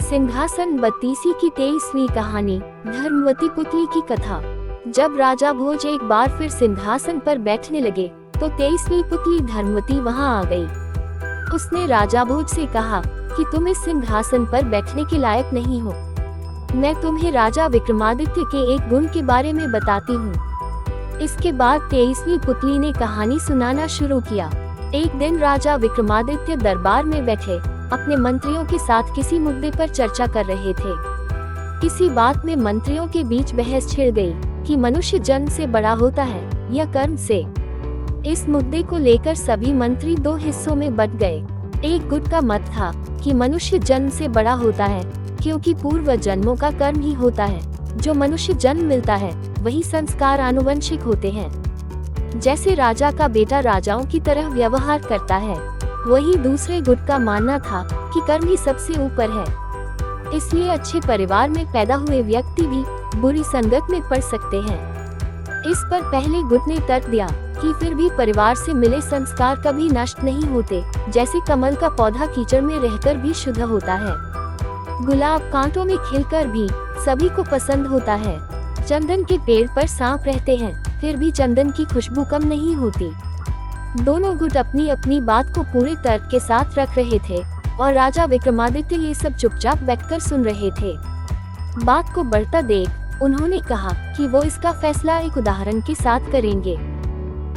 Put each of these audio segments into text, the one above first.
सिंहासन बत्तीसी की 23वीं कहानी, धर्मवती पुतली की कथा। जब राजा भोज एक बार फिर सिंहासन पर बैठने लगे तो 23वीं पुतली धर्मवती वहां आ गई। उसने राजा भोज से कहा कि तुम इस सिंहासन पर बैठने के लायक नहीं हो। मैं तुम्हें राजा विक्रमादित्य के एक गुण के बारे में बताती हूँ। इसके बाद 23वीं पुतली ने कहानी सुनाना शुरू किया। एक दिन राजा विक्रमादित्य दरबार में बैठे अपने मंत्रियों के साथ किसी मुद्दे पर चर्चा कर रहे थे। किसी बात में मंत्रियों के बीच बहस छिड़ गई कि मनुष्य जन्म से बड़ा होता है या कर्म से। इस मुद्दे को लेकर सभी मंत्री दो हिस्सों में बंट गए। एक गुट का मत था कि मनुष्य जन्म से बड़ा होता है क्योंकि पूर्व जन्मों का कर्म ही होता है। जो मनुष्य जन्म मिलता है वही संस्कार आनुवंशिक होते हैं। जैसे राजा का बेटा राजाओं की तरह व्यवहार करता है, वही दूसरे गुट का मानना था कि कर्म ही सबसे ऊपर है। इसलिए अच्छे परिवार में पैदा हुए व्यक्ति भी बुरी संगत में पड़ सकते हैं। इस पर पहले गुट ने तर्क दिया कि फिर भी परिवार से मिले संस्कार कभी नष्ट नहीं होते। जैसे कमल का पौधा कीचड़ में रहकर भी शुद्ध होता है, गुलाब कांटों में खिलकर भी सभी को पसंद होता है, चंदन के पेड़ पर सांप रहते हैं फिर भी चंदन की खुशबू कम नहीं होती। दोनों गुट अपनी अपनी बात को पूरे तर्क के साथ रख रहे थे और राजा विक्रमादित्य ये सब चुपचाप बैठकर सुन रहे थे। बात को बढ़ता देख उन्होंने कहा कि वो इसका फैसला एक उदाहरण के साथ करेंगे।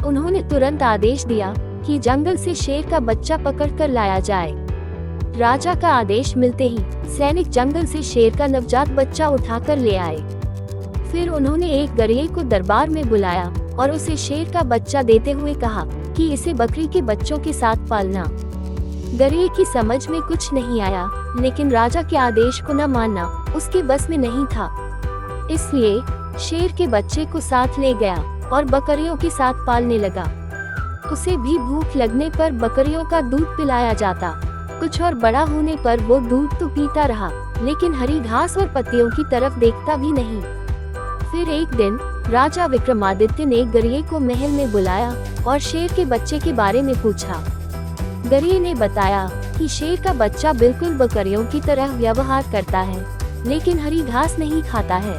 उन्होंने तुरंत आदेश दिया कि जंगल से शेर का बच्चा पकड़कर लाया जाए। राजा का आदेश मिलते ही सैनिक जंगल से शेर का नवजात बच्चा उठाकर ले आए। फिर उन्होंने एक गरिये को दरबार में बुलाया और उसे शेर का बच्चा देते हुए कहा कि इसे बकरी के बच्चों के साथ पालना। गरिये की समझ में कुछ नहीं आया, लेकिन राजा के आदेश को न मानना उसके बस में नहीं था। इसलिए शेर के बच्चे को साथ ले गया और बकरियों के साथ पालने लगा। उसे भी भूख लगने पर बकरियों का दूध पिलाया जाता। कुछ और बड़ा होने पर वो दूध तो पीता रहा, लेकिन हरी घास और पत्तियों की तरफ देखता भी नहीं। फिर एक दिन राजा विक्रमादित्य ने गरिये को महल में बुलाया और शेर के बच्चे के बारे में पूछा। गरिये ने बताया कि शेर का बच्चा बिल्कुल बकरियों की तरह व्यवहार करता है, लेकिन हरी घास नहीं खाता है।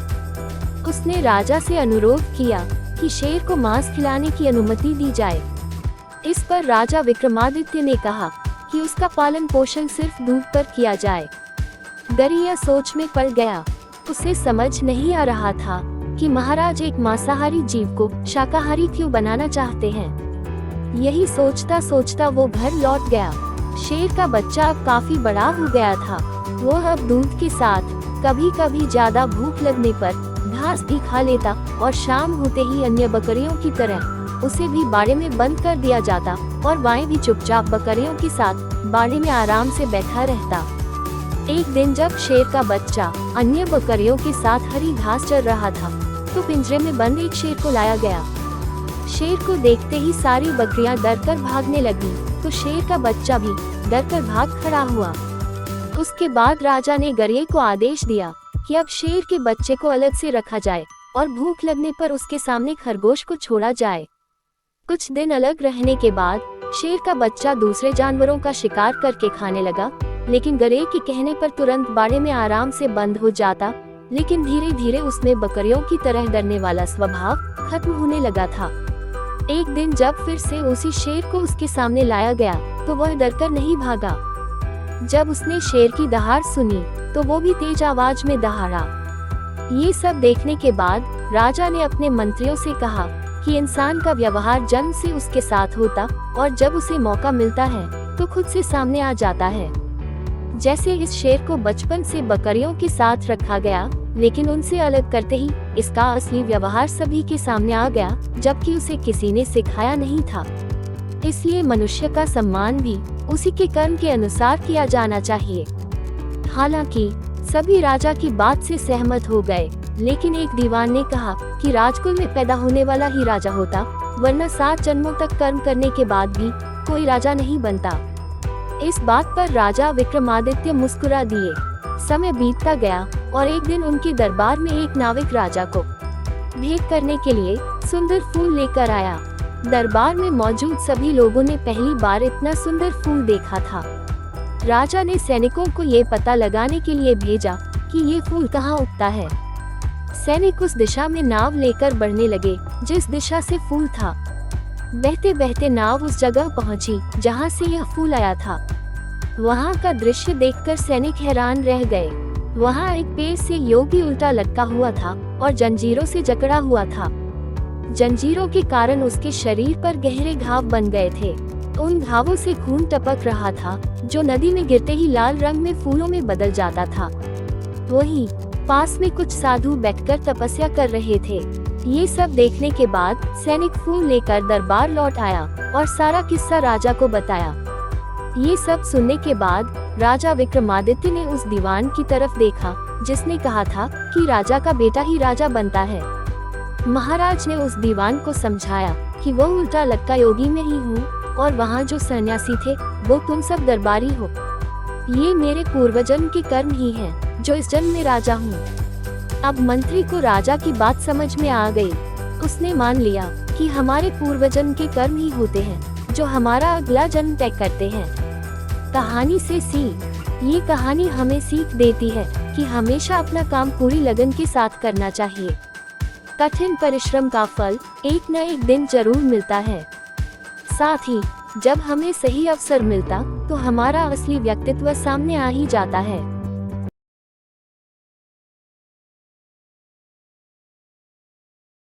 उसने राजा से अनुरोध किया कि शेर को मांस खिलाने की अनुमति दी जाए। इस पर राजा विक्रमादित्य ने कहा कि उसका पालन पोषण सिर्फ दूध पर किया जाए। गरिया सोच में पड़ गया। उसे समझ नहीं आ रहा था कि महाराज एक मांसाहारी जीव को शाकाहारी क्यों बनाना चाहते हैं। यही सोचता सोचता वो घर लौट गया। शेर का बच्चा अब काफी बड़ा हो गया था। वो अब दूध के साथ कभी कभी ज्यादा भूख लगने पर घास भी खा लेता और शाम होते ही अन्य बकरियों की तरह उसे भी बाड़े में बंद कर दिया जाता और वह भी चुपचाप बकरियों के साथ बाड़े में आराम से बैठा रहता। एक दिन जब शेर का बच्चा अन्य बकरियों के साथ हरी घास चर रहा था तो पिंजरे में बंद एक शेर को लाया गया। शेर को देखते ही सारी बकरियां डरकर भागने लगी तो शेर का बच्चा भी डरकर भाग खड़ा हुआ। उसके बाद राजा ने गरिये को आदेश दिया कि अब शेर के बच्चे को अलग से रखा जाए और भूख लगने पर उसके सामने खरगोश को छोड़ा जाए। कुछ दिन अलग रहने के बाद शेर का बच्चा दूसरे जानवरों का शिकार करके खाने लगा, लेकिन गरिये के कहने पर तुरंत बाड़े में आराम से बंद हो जाता। लेकिन धीरे धीरे उसमें बकरियों की तरह डरने वाला स्वभाव खत्म होने लगा था। एक दिन जब फिर से उसी शेर को उसके सामने लाया गया तो वह डरकर नहीं भागा। जब उसने शेर की दहाड़ सुनी तो वो भी तेज आवाज में दहाड़ा। ये सब देखने के बाद राजा ने अपने मंत्रियों से कहा कि इंसान का व्यवहार जन्म से उसके साथ होता और जब उसे मौका मिलता है तो खुद से सामने आ जाता है। जैसे इस शेर को बचपन से बकरियों के साथ रखा गया, लेकिन उनसे अलग करते ही इसका असली व्यवहार सभी के सामने आ गया, जबकि उसे किसी ने सिखाया नहीं था। इसलिए मनुष्य का सम्मान भी उसी के कर्म के अनुसार किया जाना चाहिए। हालांकि सभी राजा की बात से सहमत हो गए, लेकिन एक दीवान ने कहा कि राजकुल में पैदा होने वाला ही राजा होता, वरना 7 जन्मों तक कर्म करने के बाद भी कोई राजा नहीं बनता। इस बात पर राजा विक्रमादित्य मुस्कुरा दिए। समय बीतता गया और एक दिन उनके दरबार में एक नाविक राजा को भेंट करने के लिए सुंदर फूल लेकर आया। दरबार में मौजूद सभी लोगों ने पहली बार इतना सुंदर फूल देखा था। राजा ने सैनिकों को ये पता लगाने के लिए भेजा कि ये फूल कहाँ उगता है। सैनिक उस दिशा में नाव लेकर बढ़ने लगे जिस दिशा से फूल था। बहते बहते नाव उस जगह पहुंची जहां से यह फूल आया था। वहां का दृश्य देखकर सैनिक हैरान रह गए। वहां एक पेड़ से योगी उल्टा लटका हुआ था और जंजीरों से जकड़ा हुआ था। जंजीरों के कारण उसके शरीर पर गहरे घाव बन गए थे। उन घावों से खून टपक रहा था जो नदी में गिरते ही लाल रंग में फूलों में बदल जाता था। वहीं पास में कुछ साधु बैठकर तपस्या कर रहे थे। ये सब देखने के बाद सैनिक फूल लेकर दरबार लौट आया और सारा किस्सा राजा को बताया। ये सब सुनने के बाद राजा विक्रमादित्य ने उस दीवान की तरफ देखा जिसने कहा था कि राजा का बेटा ही राजा बनता है। महाराज ने उस दीवान को समझाया कि वो उल्टा लटका योगी में ही हूँ और वहाँ जो सन्यासी थे वो तुम सब दरबारी हो। ये मेरे पूर्वजन्म के कर्म ही हैं जो इस जन्म में राजा हूँ। अब मंत्री को राजा की बात समझ में आ गई। उसने मान लिया कि हमारे पूर्वजन्म के कर्म ही होते हैं जो हमारा अगला जन्म तय करते हैं। कहानी से सीख। ये कहानी हमें सीख देती है कि हमेशा अपना काम पूरी लगन के साथ करना चाहिए। कठिन परिश्रम का फल एक न एक दिन जरूर मिलता है। साथ ही जब हमें सही अवसर मिलता तो हमारा असली व्यक्तित्व सामने आ ही जाता है।